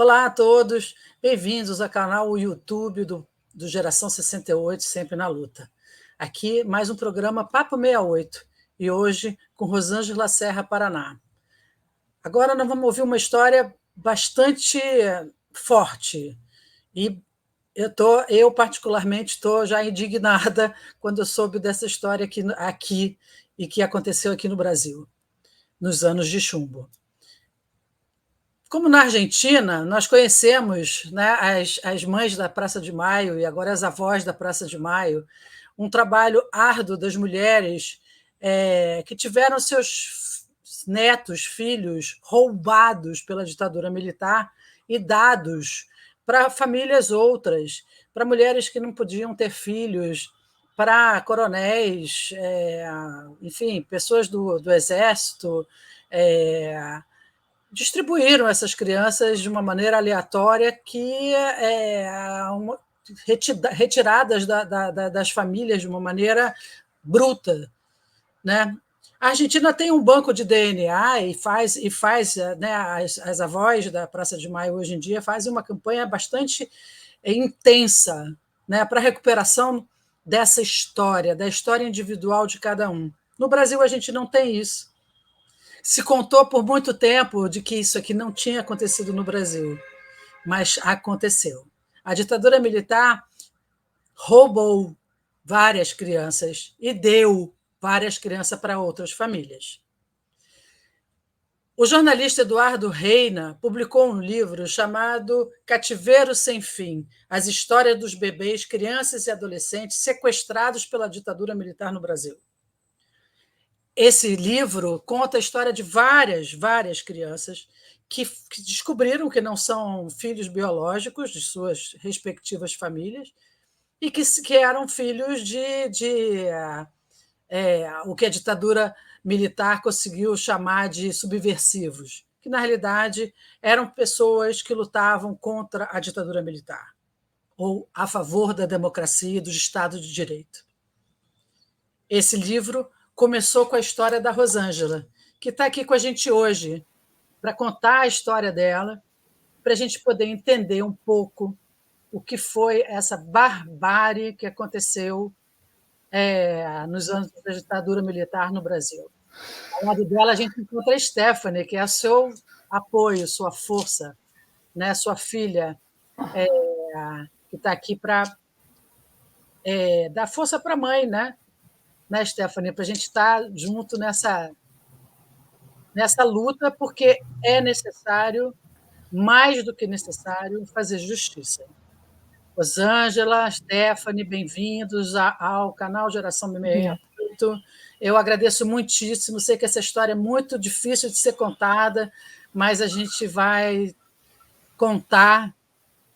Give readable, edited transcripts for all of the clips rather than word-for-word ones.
Olá a todos, bem-vindos ao canal YouTube do Geração 68, sempre na luta. Aqui mais um programa Papo 68, e hoje com Rosângela Serra, Paraná. Agora nós vamos ouvir uma história bastante forte, e eu particularmente estou já indignada quando eu soube dessa história aqui e que aconteceu aqui no Brasil, nos anos de chumbo. Como na Argentina, nós conhecemos, né, as mães da Praça de Maio e agora as avós da Praça de Maio, um trabalho árduo das mulheres que tiveram seus netos, filhos, roubados pela ditadura militar e dados para famílias outras, para mulheres que não podiam ter filhos, para coronéis, enfim, pessoas do Exército, distribuíram essas crianças de uma maneira aleatória retiradas das famílias de uma maneira bruta, né? A Argentina tem um banco de DNA e faz, né, as avós da Praça de Maio hoje em dia fazem uma campanha bastante intensa, né, para a recuperação dessa história, da história individual de cada um. No Brasil, a gente não tem isso. Se contou por muito tempo de que isso aqui não tinha acontecido no Brasil, mas aconteceu. A ditadura militar roubou várias crianças e deu várias crianças para outras famílias. O jornalista Eduardo Reina publicou um livro chamado Cativeiro Sem Fim: As Histórias dos Bebês, Crianças e Adolescentes Sequestrados pela Ditadura Militar no Brasil. Esse livro conta a história de várias crianças que descobriram que não são filhos biológicos de suas respectivas famílias e que eram filhos o que a ditadura militar conseguiu chamar de subversivos, que, na realidade, eram pessoas que lutavam contra a ditadura militar ou a favor da democracia e do Estado de Direito. Esse livro começou com a história da Rosângela, que está aqui com a gente hoje para contar a história dela, para a gente poder entender um pouco o que foi essa barbárie que aconteceu nos anos da ditadura militar no Brasil. Ao lado dela, a gente encontra a Stephanie, que é seu apoio, sua força, né? Sua filha, que está aqui para dar força para a mãe, né, Stephanie? Para a gente estar junto nessa luta, porque é necessário, mais do que necessário, fazer justiça. Rosângela, Stephanie, bem-vindos ao canal Geração 68. Eu agradeço muitíssimo. Sei que essa história é muito difícil de ser contada, mas a gente vai contar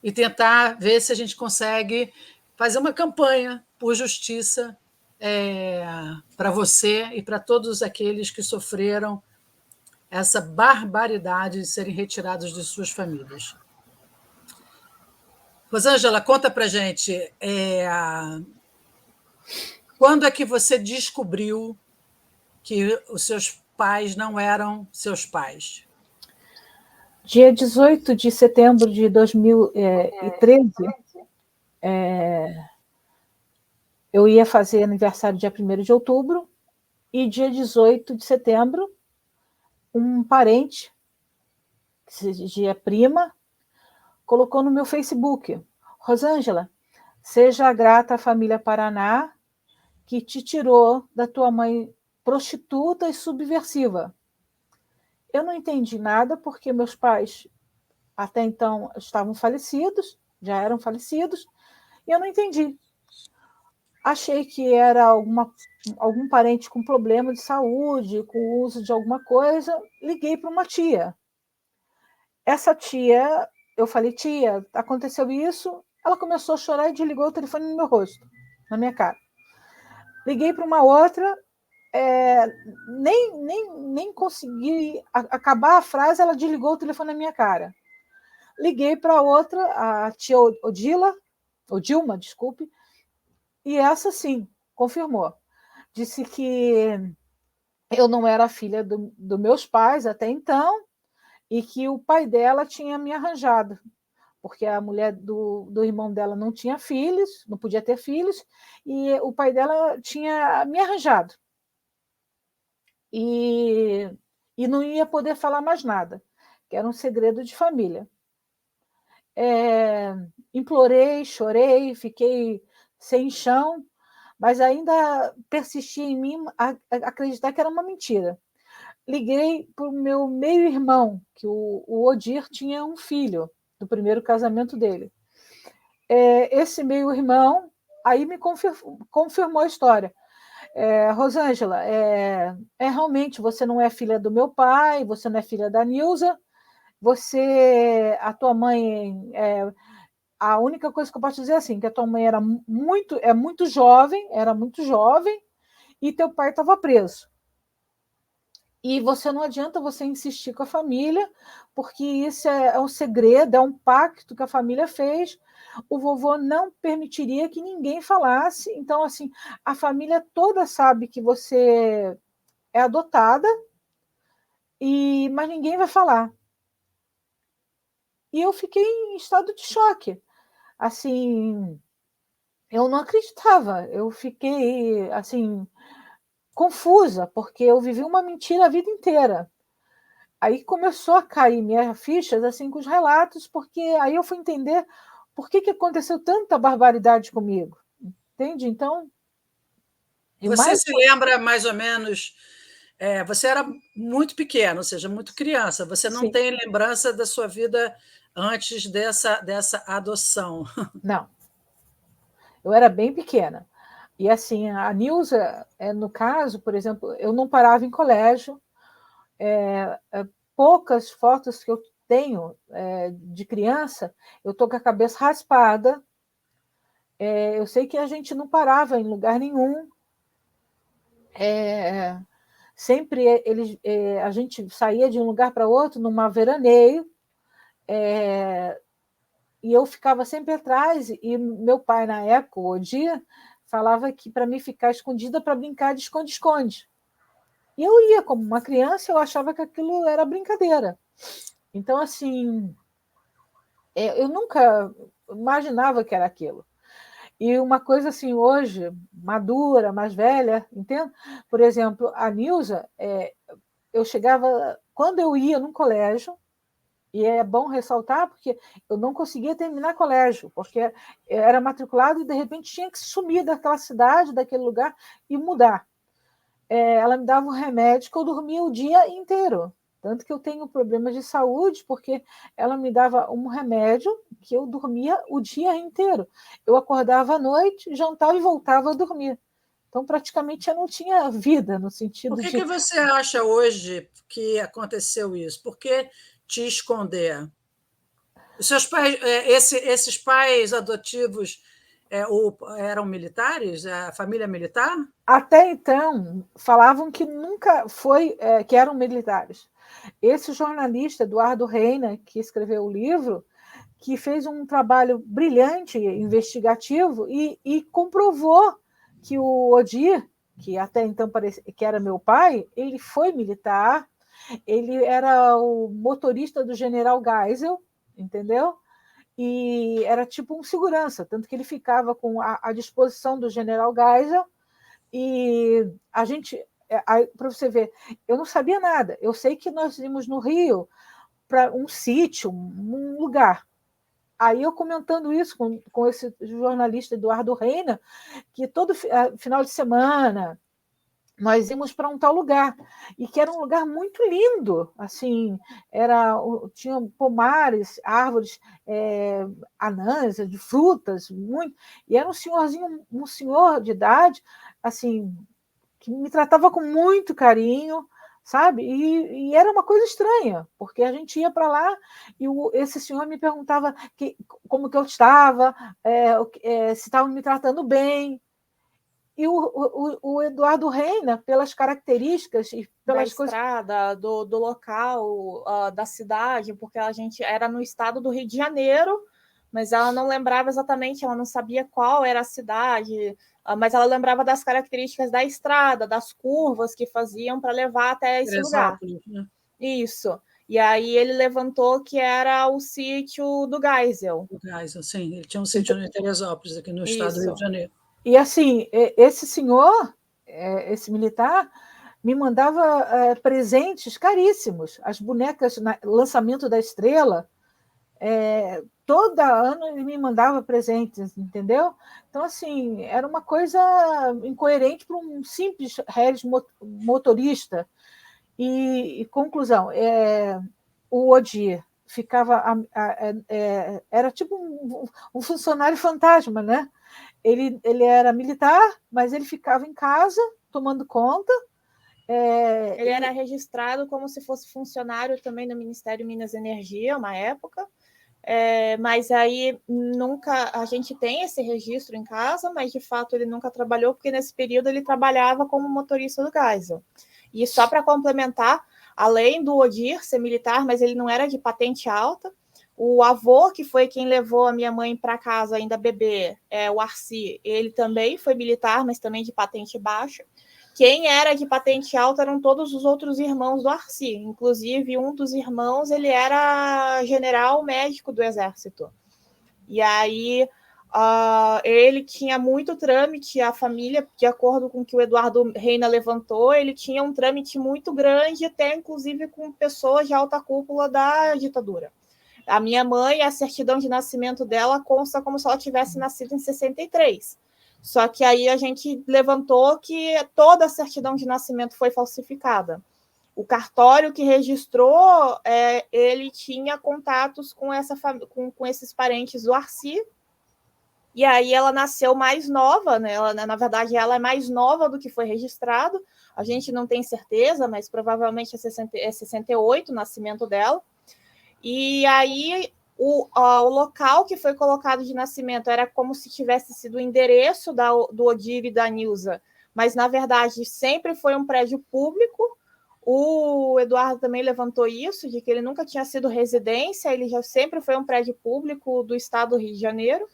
e tentar ver se a gente consegue fazer uma campanha por justiça para você e para todos aqueles que sofreram essa barbaridade de serem retirados de suas famílias. Rosângela, conta para a gente, quando é que você descobriu que os seus pais não eram seus pais? Dia 18 de setembro de 2013, eu ia fazer aniversário dia 1º de outubro, e dia 18 de setembro, um parente, que se dizia prima, colocou no meu Facebook: Rosângela, seja grata à família Paraná que te tirou da tua mãe prostituta e subversiva. Eu não entendi nada, porque meus pais até então estavam falecidos, já eram falecidos, e eu não entendi. Achei que era algum parente com problema de saúde, com uso de alguma coisa. Liguei para uma tia. Essa tia, eu falei: tia, aconteceu isso? Ela começou a chorar e desligou o telefone no meu rosto, na minha cara. Liguei para uma outra, nem consegui acabar a frase, ela desligou o telefone na minha cara. Liguei para outra, a tia Odilma, desculpe, e essa sim, confirmou. Disse que eu não era filha dos meus pais até então, e que o pai dela tinha me arranjado, porque a mulher do irmão dela não tinha filhos, não podia ter filhos, e o pai dela tinha me arranjado. E não ia poder falar mais nada, que era um segredo de família. Implorei, chorei, fiquei sem chão, mas ainda persistia em mim acreditar que era uma mentira. Liguei para o meu meio-irmão, que o Odir tinha um filho do primeiro casamento dele. Esse meio-irmão aí me confirmou a história. Rosângela, realmente você não é filha do meu pai, você não é filha da Nilza, a tua mãe, a única coisa que eu posso dizer é assim, que a tua mãe era muito jovem, e teu pai estava preso. E não adianta você insistir com a família, porque isso é um segredo, é um pacto que a família fez. O vovô não permitiria que ninguém falasse. Então, assim, a família toda sabe que você é adotada, mas ninguém vai falar. E eu fiquei em estado de choque. Assim, eu não acreditava. Eu fiquei, assim, confusa, porque eu vivi uma mentira a vida inteira. Aí começou a cair minhas fichas assim com os relatos, porque aí eu fui entender por que aconteceu tanta barbaridade comigo, entende? Então, Você se lembra mais ou menos? Você era muito pequeno, ou seja, muito criança. Você não Sim. tem lembrança da sua vida antes dessa adoção? Não. Eu era bem pequena. E assim, a Nilza, no caso, por exemplo, eu não parava em colégio. Poucas fotos que eu tenho de criança, eu estou com a cabeça raspada. Eu sei que a gente não parava em lugar nenhum. Sempre a gente saía de um lugar para outro numa veraneio, e eu ficava sempre atrás, e meu pai, na época, o Odir, falava que para mim ficar escondida para brincar de esconde-esconde. E eu ia, como uma criança, eu achava que aquilo era brincadeira. Então, assim, eu nunca imaginava que era aquilo. E uma coisa assim, hoje, madura, mais velha, entende? Por exemplo, a Nilza, eu chegava, quando eu ia num colégio, e é bom ressaltar, porque eu não conseguia terminar colégio, porque eu era matriculado e, de repente, tinha que sumir daquela cidade, daquele lugar, e mudar. Ela me dava um remédio que eu dormia o dia inteiro. Tanto que eu tenho problemas de saúde, porque ela me dava um remédio que eu dormia o dia inteiro. Eu acordava à noite, jantava e voltava a dormir. Então, praticamente, eu não tinha vida, no sentido Por que, de... que você acha hoje que aconteceu isso? Por que te esconder? Os seus pais, esses pais adotivos eram militares? A família militar? Até então, falavam que nunca foi, que eram militares. Esse jornalista, Eduardo Reina, que escreveu o livro, que fez um trabalho brilhante, investigativo, e comprovou que o Odir, que até então que era meu pai, ele foi militar, ele era o motorista do general Geisel, entendeu? E era tipo um segurança, tanto que ele ficava à disposição do general Geisel, e a gente, para você ver, eu não sabia nada. Eu sei que nós íamos no Rio para um sítio, um lugar. Aí eu comentando isso com esse jornalista Eduardo Reina, que todo final de semana nós íamos para um tal lugar, e que era um lugar muito lindo, assim, tinha pomares, árvores, anãs, de frutas, muito, e era um senhor de idade, assim, que me tratava com muito carinho, sabe? E era uma coisa estranha, porque a gente ia para lá e esse senhor me perguntava como que eu estava, se estavam me tratando bem. E o Eduardo Reina, pelas características e pelas coisas... estrada, do local, da cidade, porque a gente era no estado do Rio de Janeiro, mas ela não lembrava exatamente, ela não sabia qual era a cidade, mas ela lembrava das características da estrada, das curvas que faziam para levar até esse lugar. Né? Isso. E aí ele levantou que era o sítio do Geisel. O Geisel, sim. Ele tinha um sítio em Teresópolis, aqui no estado do Rio de Janeiro. E assim, esse senhor, esse militar, me mandava presentes caríssimos. As bonecas, lançamento da Estrela, todo ano ele me mandava presentes, entendeu? Então, assim, era uma coisa incoerente para um simples Regis motorista. E conclusão, o Odir ficava... era tipo um funcionário fantasma, né? Ele era militar, mas ele ficava em casa, tomando conta. Ele era registrado como se fosse funcionário também do Ministério de Minas e Energia, uma época. Mas aí nunca a gente tem esse registro em casa, mas de fato ele nunca trabalhou, porque nesse período ele trabalhava como motorista do Geisel. E só para complementar, além do Odir ser militar, mas ele não era de patente alta, o avô, que foi quem levou a minha mãe para casa ainda bebê, o Arci, ele também foi militar, mas também de patente baixa. Quem era de patente alta eram todos os outros irmãos do Arci. Inclusive, um dos irmãos, ele era general médico do Exército. E aí, ele tinha muito trâmite, a família, de acordo com o que o Eduardo Reina levantou, ele tinha um trâmite muito grande, até inclusive com pessoas de alta cúpula da ditadura. A minha mãe, a certidão de nascimento dela consta como se ela tivesse nascido em 63. Só que aí a gente levantou que toda a certidão de nascimento foi falsificada. O cartório que registrou, ele tinha contatos com esses parentes do Arci, e aí ela nasceu mais nova, né? Na verdade, ela é mais nova do que foi registrado. A gente não tem certeza, mas provavelmente é 68 o nascimento dela. E aí o local que foi colocado de nascimento era como se tivesse sido o endereço do Odir e da Nilza, mas na verdade sempre foi um prédio público. O Eduardo também levantou isso, de que ele nunca tinha sido residência, ele já sempre foi um prédio público do estado do Rio de Janeiro.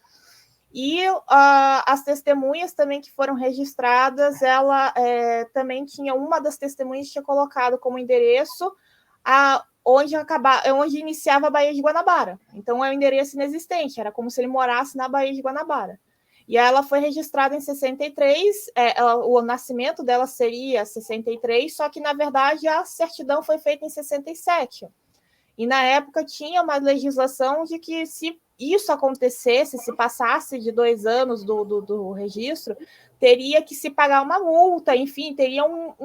E as testemunhas também que foram registradas, ela também tinha, uma das testemunhas tinha colocado como endereço onde iniciava a Baía de Guanabara. Então, é um endereço inexistente, era como se ele morasse na Baía de Guanabara. E ela foi registrada em 63, o nascimento dela seria 63, só que, na verdade, a certidão foi feita em 67. E, na época, tinha uma legislação de que, se isso acontecesse, se passasse de 2 anos do registro, teria que se pagar uma multa, enfim, teria uma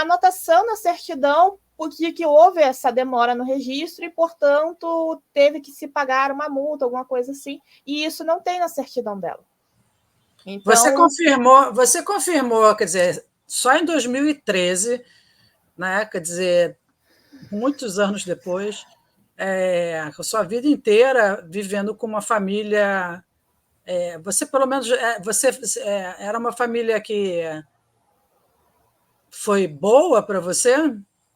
anotação na certidão de que houve essa demora no registro e, portanto, teve que se pagar uma multa, alguma coisa assim, e isso não tem na certidão dela. Então, você confirmou, quer dizer, só em 2013, né, quer dizer, muitos anos depois, a sua vida inteira vivendo com uma família... você, pelo menos, era uma família que foi boa para você?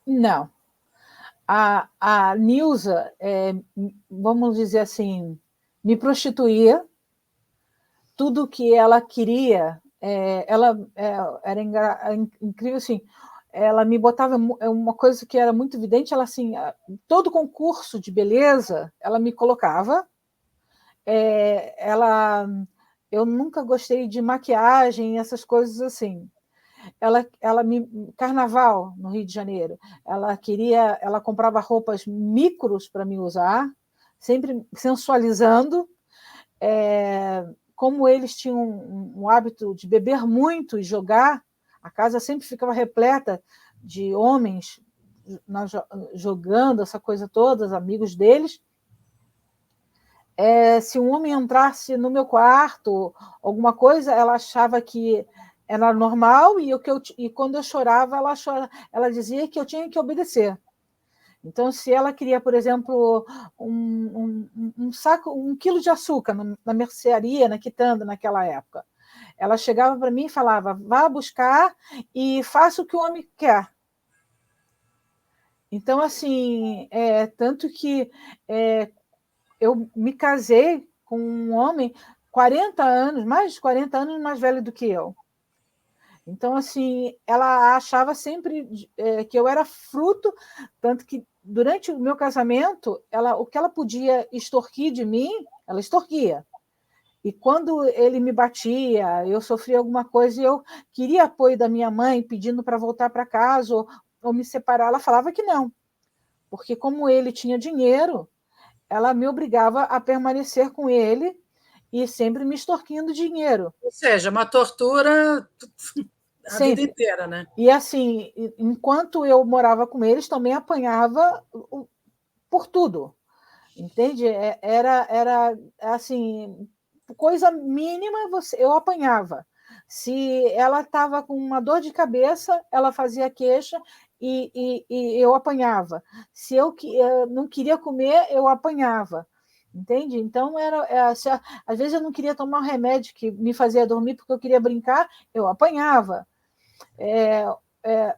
Não. A Nilza, vamos dizer assim, me prostituía. Tudo que ela queria, ela era incrível, assim, ela me botava uma coisa que era muito evidente, ela assim, todo concurso de beleza, ela me colocava. Eu nunca gostei de maquiagem, essas coisas assim. Carnaval no Rio de Janeiro, ela comprava roupas micros para me usar, sempre sensualizando. Como eles tinham um hábito de beber muito e jogar, a casa sempre ficava repleta de homens jogando, essa coisa toda, os amigos deles. Se um homem entrasse no meu quarto, alguma coisa, ela achava que era normal, e quando eu chorava, ela dizia que eu tinha que obedecer. Então, se ela queria, por exemplo, um saco, 1 quilo de açúcar na mercearia, na quitanda, naquela época, ela chegava para mim e falava: vá buscar e faça o que o homem quer. Então, assim, tanto que eu me casei com um homem 40 anos, mais de 40 anos mais velho do que eu. Então, assim, ela achava sempre que eu era fruto, tanto que durante o meu casamento, o que ela podia extorquir de mim, ela extorquia. E quando ele me batia, eu sofria alguma coisa e eu queria apoio da minha mãe, pedindo para voltar para casa ou me separar, ela falava que não. Porque como ele tinha dinheiro, ela me obrigava a permanecer com ele e sempre me extorquindo dinheiro. Ou seja, uma tortura a vida Sempre. inteira, né? E assim, enquanto eu morava com eles, também apanhava por tudo. Entende? Era assim, coisa mínima eu apanhava. Se ela estava com uma dor de cabeça, ela fazia queixa e eu apanhava. Se eu não queria comer, eu apanhava. Entende? Então, às vezes eu não queria tomar um remédio que me fazia dormir porque eu queria brincar, eu apanhava.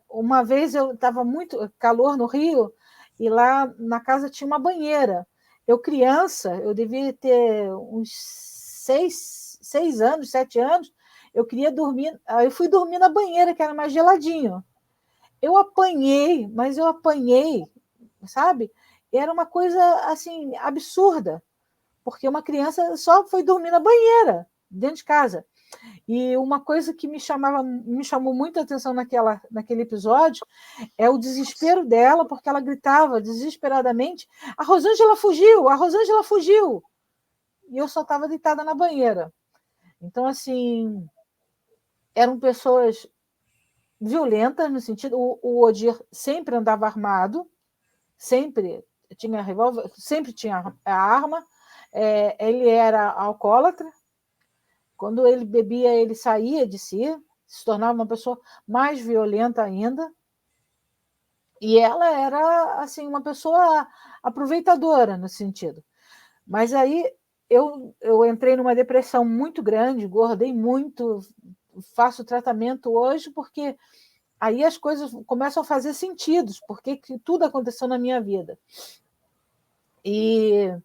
Uma vez eu estava muito calor no Rio e lá na casa tinha uma banheira. Eu, criança, eu devia ter uns 6 anos, 7 anos, eu queria dormir, aí eu fui dormir na banheira, que era mais geladinho. Eu apanhei, mas eu apanhei, sabe? Era uma coisa, assim, absurda, porque uma criança só foi dormir na banheira, dentro de casa. E uma coisa que me chamou muita atenção naquele episódio é o desespero dela, porque ela gritava desesperadamente: a Rosângela fugiu, a Rosângela fugiu. E eu só estava deitada na banheira. Então, assim, eram pessoas violentas, no sentido. O Odir sempre andava armado, sempre tinha revólver, sempre tinha a arma. Ele era alcoólatra. Quando ele bebia, ele saía de si, se tornava uma pessoa mais violenta ainda. E ela era assim uma pessoa aproveitadora no sentido. Mas aí eu entrei numa depressão muito grande, engordei muito, faço tratamento hoje porque aí as coisas começam a fazer sentido, porque tudo aconteceu na minha vida. E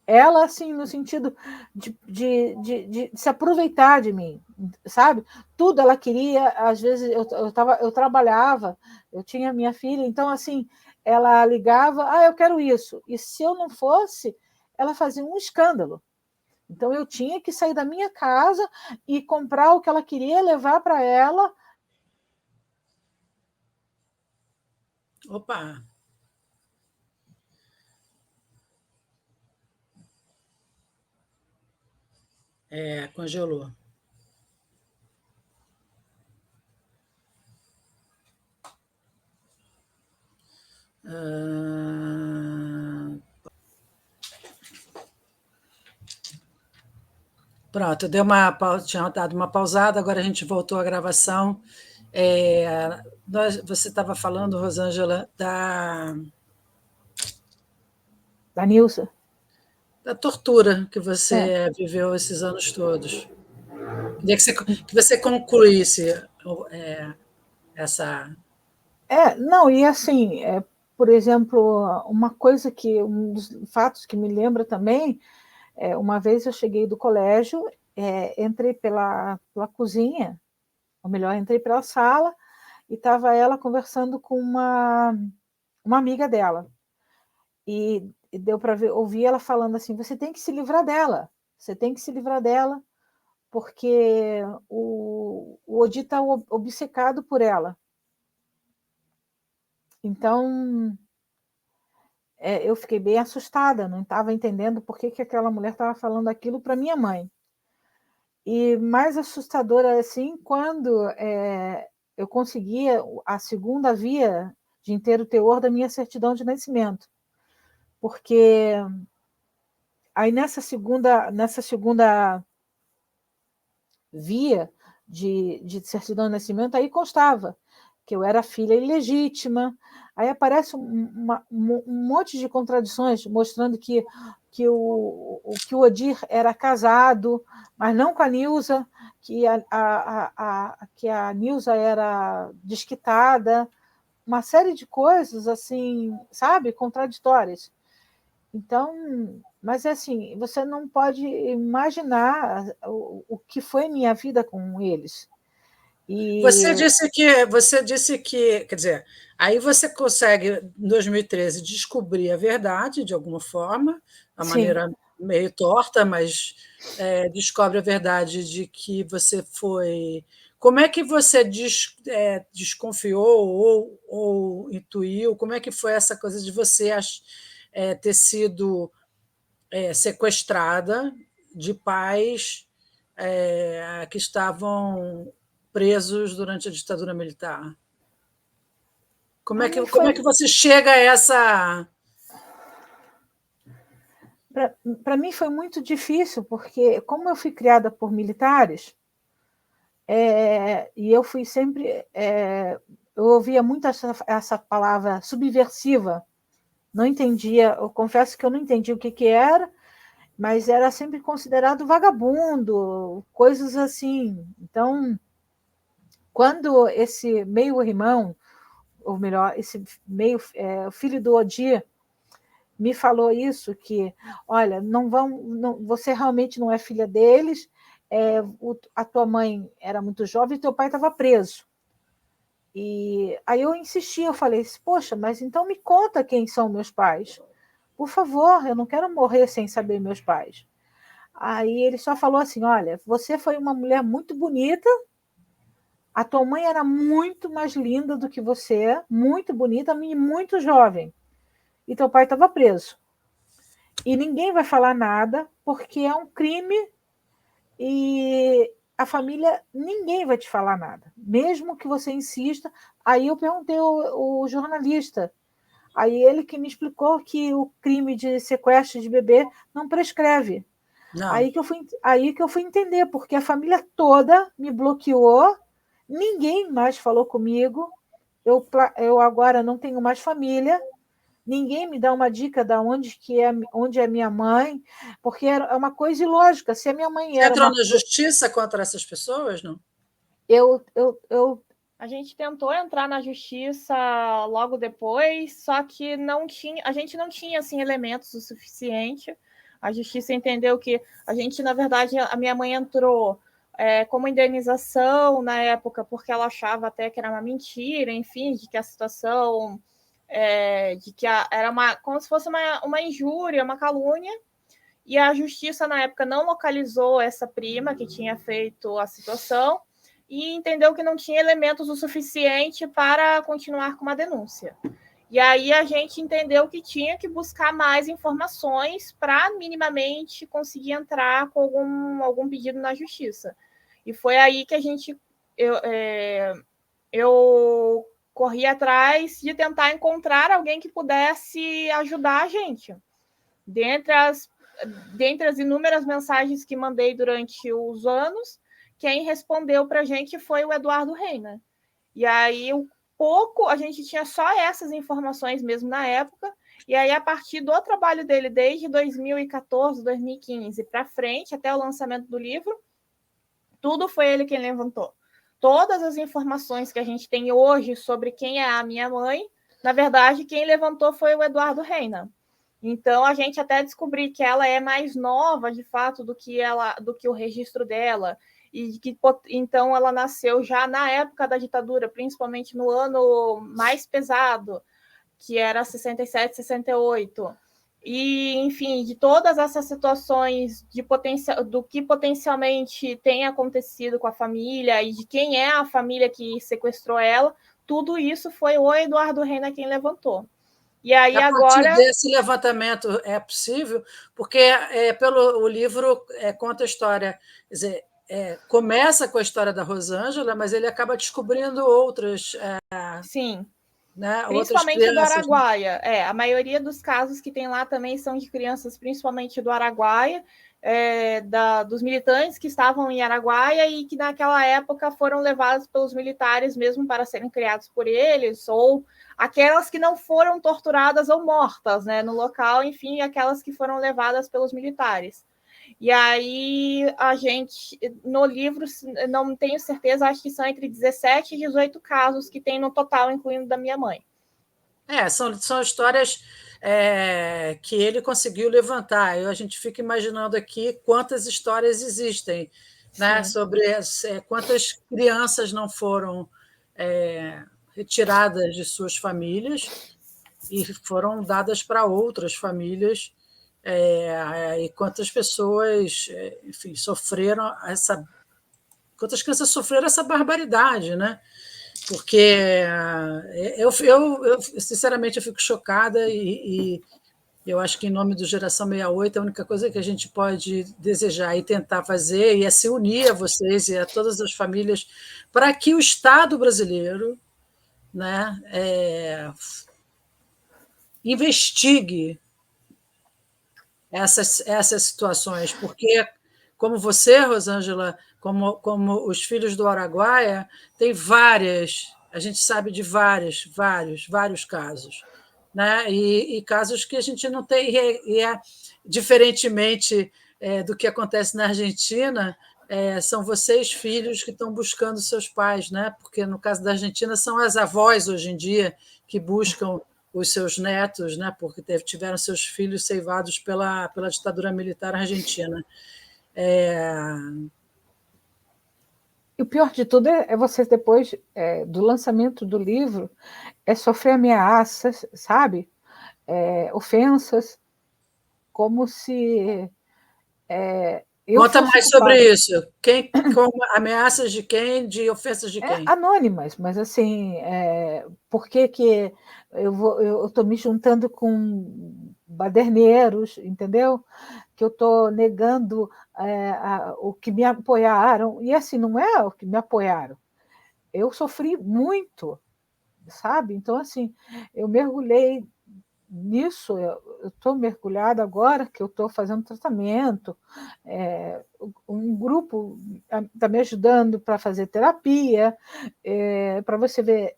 ela, assim, no sentido de se aproveitar de mim, sabe? Tudo ela queria, às vezes eu trabalhava, eu tinha minha filha, então, assim, ela ligava, eu quero isso. E se eu não fosse, ela fazia um escândalo. Então, eu tinha que sair da minha casa e comprar o que ela queria, levar para ela. Opa! Congelou. Pronto, tinha dado uma pausada, agora a gente voltou à gravação. Você estava falando, Rosângela, Da Nilce. da tortura que você viveu esses anos todos. Queria que você concluísse essa. Não, e assim, por exemplo, um dos fatos que me lembra também, uma vez eu cheguei do colégio, entrei pela cozinha, ou melhor, entrei pela sala, e estava ela conversando com uma amiga dela. E deu para ouvir ela falando assim: você tem que se livrar dela, você tem que se livrar dela, porque o Odi está obcecado por ela. Então, eu fiquei bem assustada, não estava entendendo por que aquela mulher estava falando aquilo para minha mãe. E mais assustadora assim, quando eu conseguia a segunda via de inteiro teor da minha certidão de nascimento. Porque aí nessa segunda via de certidão de nascimento, aí constava que eu era filha ilegítima. Aí aparece um monte de contradições, mostrando que o Odir era casado, mas não com a Nilza, que a Nilza era desquitada, uma série de coisas, assim, sabe, contraditórias. Então, mas assim, você não pode imaginar o que foi minha vida com eles. Você disse que, quer dizer, aí você consegue, em 2013, descobrir a verdade de alguma forma, de uma maneira meio torta, mas descobre a verdade de que você foi. Como é que você desconfiou ou intuiu? Como é que foi essa coisa de você ter sido sequestrada de pais que estavam presos durante a ditadura militar? Como é que você chega a essa... Para mim foi muito difícil, porque como eu fui criada por militares, e eu fui sempre... eu ouvia muito essa palavra subversiva, não entendia, eu confesso que eu não entendia o que era, mas era sempre considerado vagabundo, coisas assim. Então, quando esse meio-irmão, ou melhor, esse o filho do Odir, me falou isso, que, olha, você realmente não é filha deles, a tua mãe era muito jovem e teu pai estava preso. E aí eu insisti, eu falei, poxa, mas então me conta quem são meus pais. Por favor, eu não quero morrer sem saber meus pais. Aí ele só falou assim, olha, você foi uma mulher muito bonita, a tua mãe era muito mais linda do que você, muito bonita e muito jovem. E teu pai estava preso. E ninguém vai falar nada, porque é um crime e a família, ninguém vai te falar nada. Mesmo que você insista. Aí eu perguntei ao jornalista, aí ele que me explicou que o crime de sequestro de bebê não prescreve. Não. Aí que eu fui entender, porque a família toda me bloqueou, ninguém mais falou comigo, eu agora não tenho mais família, ninguém me dá uma dica de onde é minha mãe, porque é uma coisa ilógica. Se a minha mãe era entrou na justiça contra essas pessoas, não? A gente tentou entrar na justiça logo depois, só que a gente não tinha assim, elementos o suficiente. A justiça entendeu que na verdade, a minha mãe entrou como indenização na época, porque ela achava até que era uma mentira, enfim, de que a situação, de que era como se fosse uma injúria, uma calúnia, e a justiça na época não localizou essa prima que tinha feito a situação, e entendeu que não tinha elementos o suficiente para continuar com uma denúncia. E aí a gente entendeu que tinha que buscar mais informações para minimamente conseguir entrar com algum pedido na justiça. E foi aí que eu corri atrás de tentar encontrar alguém que pudesse ajudar a gente. Dentre as inúmeras mensagens que mandei durante os anos, quem respondeu para a gente foi o Eduardo Reina. E aí, a gente tinha só essas informações mesmo na época, e aí, a partir do trabalho dele, desde 2014, 2015 para frente, até o lançamento do livro, tudo foi ele quem levantou. Todas as informações que a gente tem hoje sobre quem é a minha mãe, na verdade, quem levantou foi o Eduardo Reina. Então, a gente até descobriu que ela é mais nova, de fato, do que o registro dela, e que então ela nasceu já na época da ditadura, principalmente no ano mais pesado, que era 67, 68. E, enfim, de todas essas situações do que potencialmente tem acontecido com a família e de quem é a família que sequestrou ela, tudo isso foi o Eduardo Reina quem levantou. E aí, a partir desse levantamento é possível, porque o livro conta a história, quer dizer, começa com a história da Rosângela, mas ele acaba descobrindo outras. Sim. Né, principalmente outras crianças, do Araguaia. Né? A maioria dos casos que tem lá também são de crianças, principalmente do Araguaia, dos militantes que estavam em Araguaia e que naquela época foram levados pelos militares mesmo para serem criados por eles, ou aquelas que não foram torturadas ou mortas, né, no local, enfim, aquelas que foram levadas pelos militares. E aí a gente, no livro, não tenho certeza, acho que são entre 17 e 18 casos que tem no total, incluindo da minha mãe. São histórias que ele conseguiu levantar. A gente fica imaginando aqui quantas histórias existem. né, sobre quantas crianças não foram retiradas de suas famílias e foram dadas para outras famílias, e quantas pessoas, enfim, sofreram quantas crianças sofreram essa barbaridade, né? Porque eu sinceramente, eu fico chocada e eu acho que, em nome do Geração 68, a única coisa que a gente pode desejar e tentar fazer é se unir a vocês e a todas as famílias para que o Estado brasileiro, né, investigue essas situações, porque, como você, Rosângela, como os filhos do Araguaia, tem a gente sabe de vários casos, né? E casos que a gente não tem, diferentemente do que acontece na Argentina, são vocês, filhos, que estão buscando seus pais, né? Porque, no caso da Argentina, são as avós, hoje em dia, que buscam os seus netos, né? Porque tiveram seus filhos ceivados pela ditadura militar argentina. E o pior de tudo é vocês, depois do lançamento do livro, sofrer ameaças, sabe? Ofensas, como se eu Conta fosse mais culpada. sobre isso. Ameaças de quem? De ofensas de quem? Anônimas, mas assim, por que eu estou me juntando com baderneiros, entendeu? Que eu estou negando o que me apoiaram, e assim, não é o que me apoiaram. Eu sofri muito, sabe? Então, assim, eu mergulhei nisso, eu estou mergulhada agora que eu estou fazendo tratamento, um grupo está me ajudando para fazer terapia, para você ver,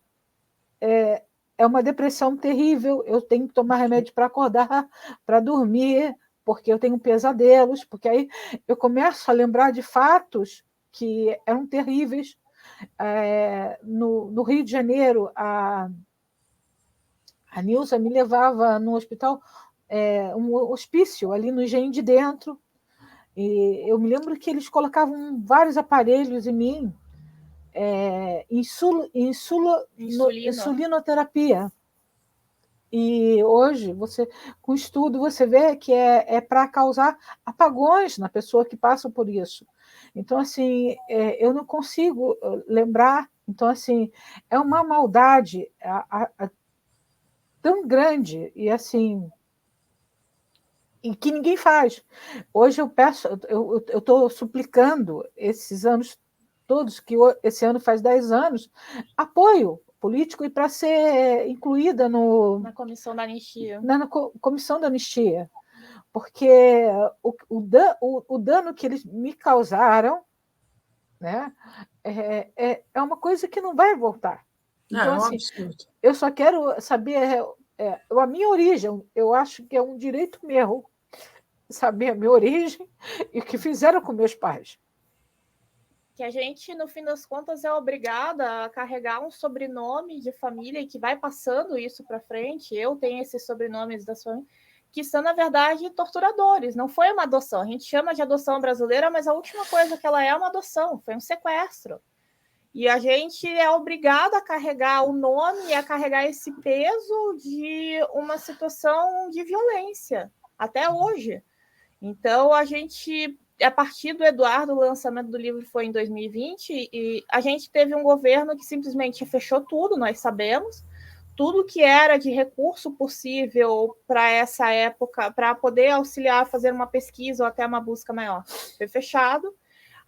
é uma depressão terrível, eu tenho que tomar remédio para acordar, para dormir, porque eu tenho pesadelos, porque aí eu começo a lembrar de fatos que eram terríveis. No Rio de Janeiro, a Nilza me levava no hospital, um hospício ali no Engenho de Dentro, e eu me lembro que eles colocavam vários aparelhos em mim, insulinoterapia. E hoje, com estudo, você vê que é para causar apagões na pessoa que passa por isso. Então, assim, eu não consigo lembrar. Então, assim, é uma maldade tão grande e assim, e que ninguém faz. Hoje eu peço, eu estou suplicando esses anos todos, que esse ano faz 10 anos, apoio político e para ser incluída na comissão da anistia. Na comissão da anistia, porque o dano que eles me causaram, né, é uma coisa que não vai voltar. Então, assim, eu só quero saber a minha origem. Eu acho que é um direito meu saber a minha origem e o que fizeram com meus pais. Que a gente, no fim das contas, é obrigada a carregar um sobrenome de família e que vai passando isso para frente. Eu tenho esses sobrenomes da família, que são, na verdade, torturadores. Não foi uma adoção. A gente chama de adoção brasileira, mas a última coisa que ela é uma adoção, foi um sequestro. E a gente é obrigado a carregar o nome e a carregar esse peso de uma situação de violência, até hoje. Então, a gente, a partir do Eduardo, o lançamento do livro foi em 2020, e a gente teve um governo que simplesmente fechou tudo, nós sabemos, tudo que era de recurso possível para essa época, para poder auxiliar a fazer uma pesquisa ou até uma busca maior, foi fechado.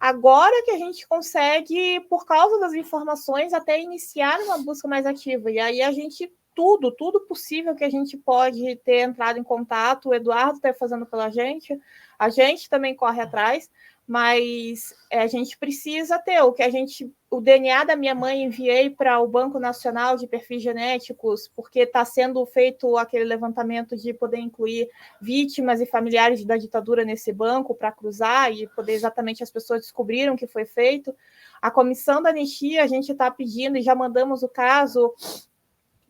Agora que a gente consegue, por causa das informações, até iniciar uma busca mais ativa. E aí a gente, tudo possível que a gente pode ter entrado em contato, o Eduardo está fazendo pela gente, a gente também corre atrás, mas a gente precisa ter o DNA da minha mãe enviei para o Banco Nacional de Perfis Genéticos, porque está sendo feito aquele levantamento de poder incluir vítimas e familiares da ditadura nesse banco para cruzar e poder exatamente as pessoas descobriram o que foi feito. A comissão da anistia, a gente está pedindo e já mandamos o caso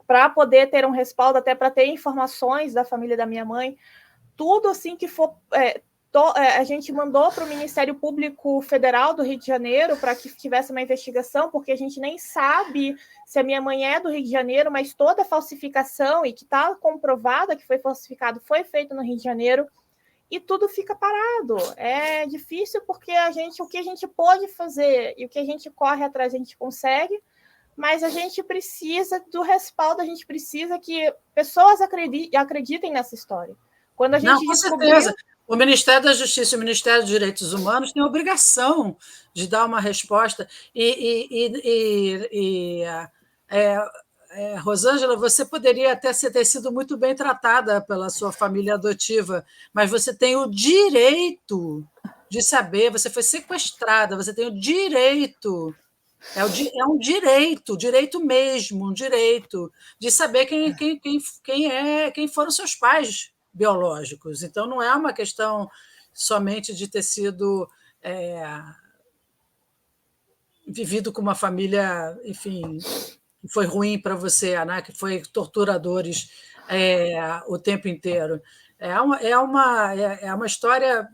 para poder ter um respaldo, até para ter informações da família da minha mãe, tudo assim que for a gente mandou para o Ministério Público Federal do Rio de Janeiro para que tivesse uma investigação, porque a gente nem sabe se a minha mãe é do Rio de Janeiro, mas toda falsificação e que está comprovada que foi falsificado foi feito no Rio de Janeiro, e tudo fica parado. É difícil porque o que a gente pode fazer e o que a gente corre atrás a gente consegue, mas a gente precisa do respaldo, a gente precisa que pessoas acreditem nessa história. Quando a gente com certeza. O Ministério da Justiça e o Ministério dos Direitos Humanos têm a obrigação de dar uma resposta. Rosângela, você poderia até ter sido muito bem tratada pela sua família adotiva, mas você tem o direito de saber, você foi sequestrada, você tem o direito, um direito mesmo, um direito de saber quem foram seus pais biológicos. Então, não é uma questão somente de ter sido vivido com uma família, enfim, que foi ruim para você, né? Que foi torturadores o tempo inteiro. É uma história.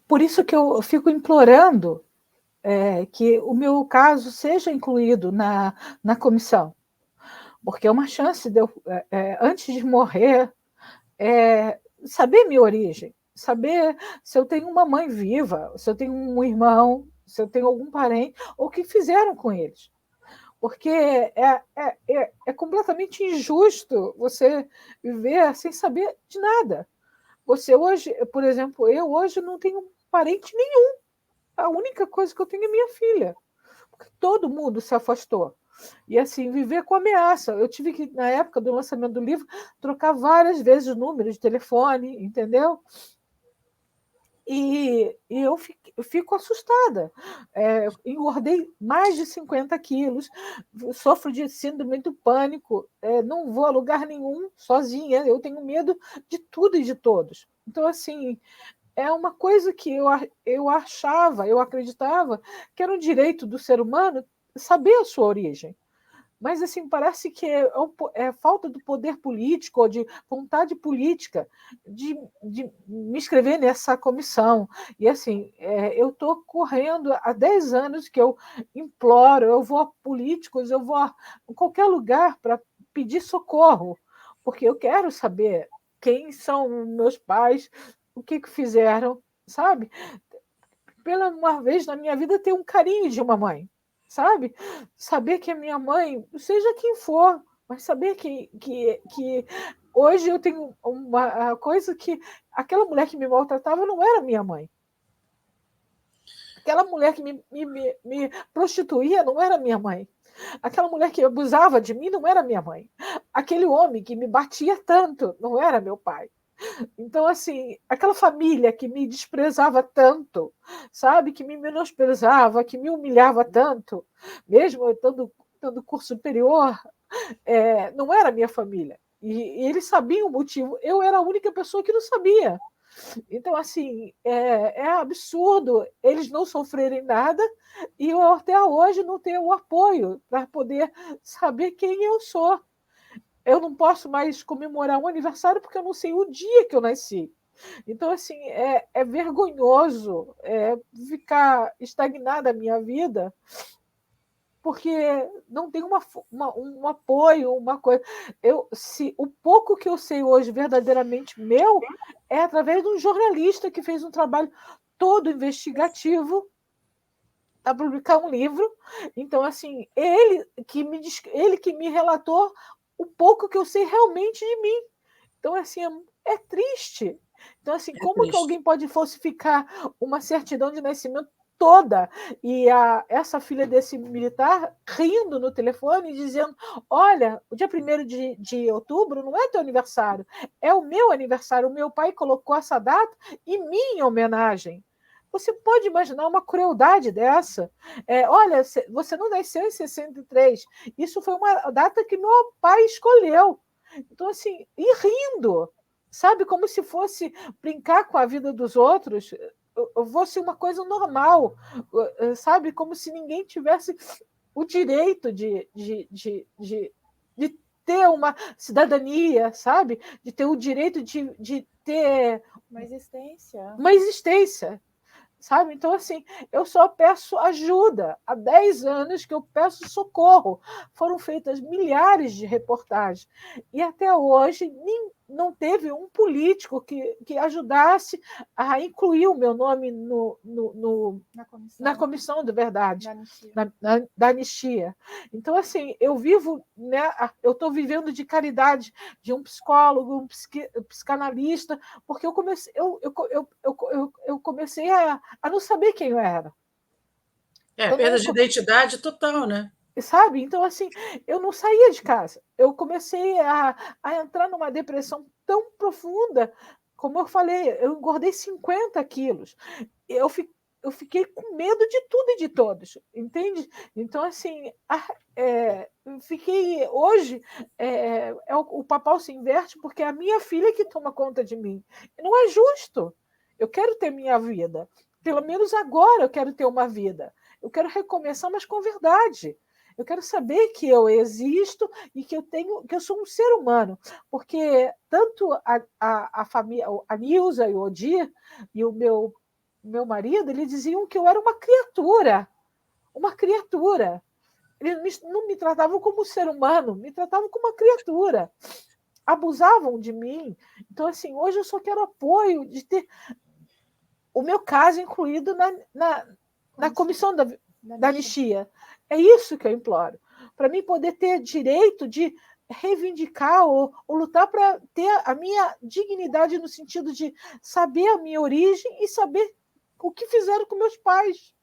Por isso que eu fico implorando que o meu caso seja incluído na comissão, porque é uma chance de eu, antes de morrer, saber minha origem, saber se eu tenho uma mãe viva, se eu tenho um irmão, se eu tenho algum parente, ou o que fizeram com eles. Porque é completamente injusto você viver sem saber de nada. Você hoje, por exemplo, eu hoje não tenho parente nenhum. A única coisa que eu tenho é minha filha. Porque todo mundo se afastou. E assim, viver com ameaça. Eu tive que, na época do lançamento do livro, trocar várias vezes o número de telefone, entendeu? E eu fico assustada. Engordei mais de 50 quilos, sofro de síndrome do pânico, não vou a lugar nenhum sozinha, eu tenho medo de tudo e de todos. Então, assim, é uma coisa que eu achava, eu acreditava que era um direito do ser humano saber a sua origem. Mas assim, parece que é falta do poder político ou de vontade política de me inscrever nessa comissão. E assim, eu estou correndo há 10 anos que eu imploro, eu vou a políticos, eu vou a qualquer lugar para pedir socorro, porque eu quero saber quem são meus pais, o que fizeram, sabe? Pela uma vez na minha vida, ter um carinho de uma mãe. Sabe? Saber que a minha mãe, seja quem for, mas saber que hoje eu tenho uma coisa que aquela mulher que me maltratava não era minha mãe. Aquela mulher que me prostituía não era minha mãe. Aquela mulher que abusava de mim não era minha mãe. Aquele homem que me batia tanto não era meu pai. Então, assim, aquela família que me desprezava tanto, sabe, que me menosprezava, que me humilhava tanto, mesmo eu estando curso superior, não era minha família. E eles sabiam o motivo. Eu era a única pessoa que não sabia. Então, assim, é absurdo eles não sofrerem nada e eu até hoje não tenho o apoio para poder saber quem eu sou. Eu não posso mais comemorar um aniversário porque eu não sei o dia que eu nasci. Então, assim, é vergonhoso ficar estagnada a minha vida porque não tem um apoio, uma coisa. O pouco que eu sei hoje verdadeiramente meu é através de um jornalista que fez um trabalho todo investigativo a publicar um livro. Então, assim, ele que me relatou o pouco que eu sei realmente de mim. Então, assim, é triste. Então, assim, como triste que alguém pode falsificar uma certidão de nascimento toda e essa filha desse militar rindo no telefone e dizendo: olha, o dia 1º de outubro não é teu aniversário, é o meu aniversário, o meu pai colocou essa data em minha homenagem. Você pode imaginar uma crueldade dessa? Olha, você não nasceu em 63. Isso foi uma data que meu pai escolheu. Então, assim, e rindo, sabe? Como se fosse brincar com a vida dos outros, fosse uma coisa normal, sabe? Como se ninguém tivesse o direito de ter uma cidadania, sabe? De ter o direito de ter uma existência. Sabe? Então, assim, eu só peço ajuda. Há 10 anos que eu peço socorro. Foram feitas milhares de reportagens. E até hoje não teve um político que ajudasse a incluir o meu nome na comissão de verdade, da anistia. Então, assim, eu vivo, né, eu estou vivendo de caridade de um psicólogo, um psicanalista, porque eu comecei a não saber quem eu era. Perda de identidade total, né? Sabe? Então, assim, eu não saía de casa. Eu comecei a entrar numa depressão tão profunda, como eu falei, eu engordei 50 quilos. Eu fiquei com medo de tudo e de todos, entende? Então, assim, fiquei hoje, o papel se inverte porque é a minha filha que toma conta de mim. Não é justo. Eu quero ter minha vida. Pelo menos agora eu quero ter uma vida. Eu quero recomeçar, mas com verdade. Eu quero saber que eu existo e que eu sou um ser humano, porque tanto a família, a Nilza e o Odir e o meu marido, eles diziam que eu era uma criatura, uma criatura. Eles não me tratavam como ser humano, me tratavam como uma criatura. Abusavam de mim. Então, assim, hoje eu só quero apoio de ter o meu caso incluído na comissão da anistia. É isso que eu imploro. Para mim poder ter direito de reivindicar ou lutar para ter a minha dignidade no sentido de saber a minha origem e saber o que fizeram com meus pais.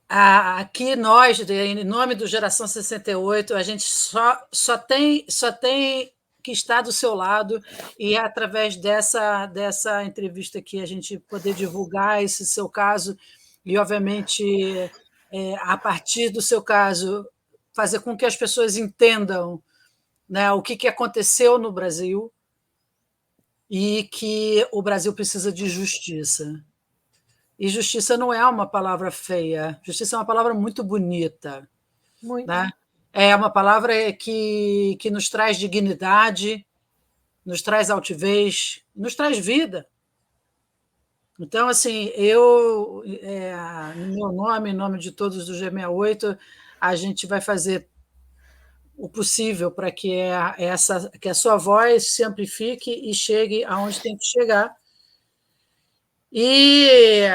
Aqui nós, em nome do Geração 68, a gente só tem que estar do seu lado e através dessa entrevista aqui a gente poder divulgar esse seu caso e, obviamente, a partir do seu caso, fazer com que as pessoas entendam, né, o que aconteceu no Brasil e que o Brasil precisa de justiça. E justiça não é uma palavra feia, justiça é uma palavra muito bonita. Muito. Né? É uma palavra que nos traz dignidade, nos traz altivez, nos traz vida. Então, assim, eu, no meu nome, em nome de todos do G68, a gente vai fazer o possível para que a sua voz se amplifique e chegue aonde tem que chegar. E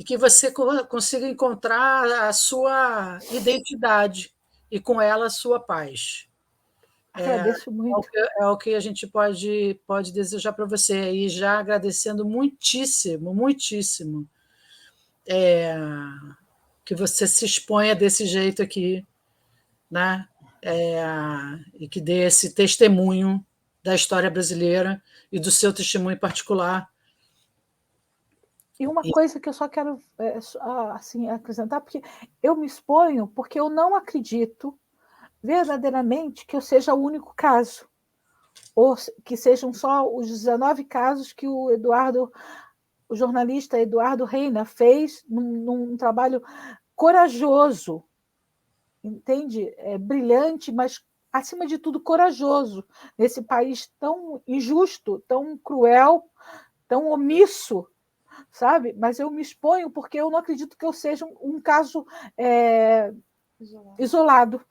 que você consiga encontrar a sua identidade e, com ela, a sua paz. Agradeço muito. É o que a gente pode desejar para você. E já agradecendo muitíssimo, muitíssimo que você se exponha desse jeito aqui, né? E que dê esse testemunho da história brasileira e do seu testemunho particular. E uma coisa que eu só quero assim, acrescentar, porque eu me exponho porque eu não acredito verdadeiramente que eu seja o único caso, ou que sejam só os 19 casos que o jornalista Eduardo Reina fez num trabalho corajoso, entende? Brilhante, mas, acima de tudo, corajoso, nesse país tão injusto, tão cruel, tão omisso, sabe? Mas eu me exponho porque eu não acredito que eu seja um caso isolado.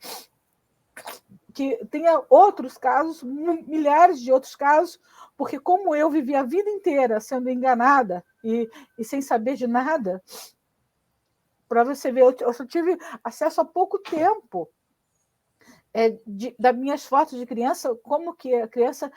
Que tenha outros casos, milhares de outros casos, porque como eu vivi a vida inteira sendo enganada e sem saber de nada, para você ver, eu só tive acesso há pouco tempo das minhas fotos de criança, como que a criança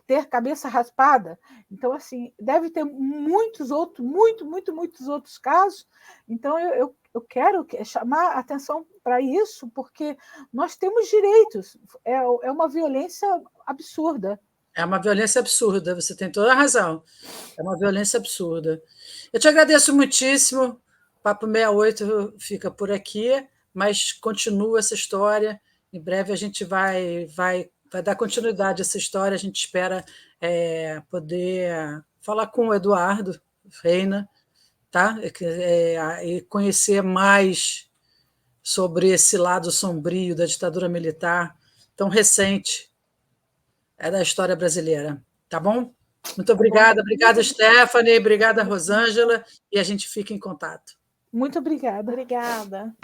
ter cabeça raspada. Então, assim, deve ter muitos outros casos. Então, eu quero chamar a atenção para isso, porque nós temos direitos. É uma violência absurda. É uma violência absurda, você tem toda a razão. É uma violência absurda. Eu te agradeço muitíssimo. O Papo 68 fica por aqui, mas continua essa história. Em breve a gente vai dar continuidade a essa história. A gente espera poder falar com o Eduardo Reina, tá? E conhecer mais sobre esse lado sombrio da ditadura militar tão recente da história brasileira. Tá bom? Muito obrigada. Obrigada, Stephanie. Obrigada, Rosângela. E a gente fica em contato. Muito obrigada. Obrigada.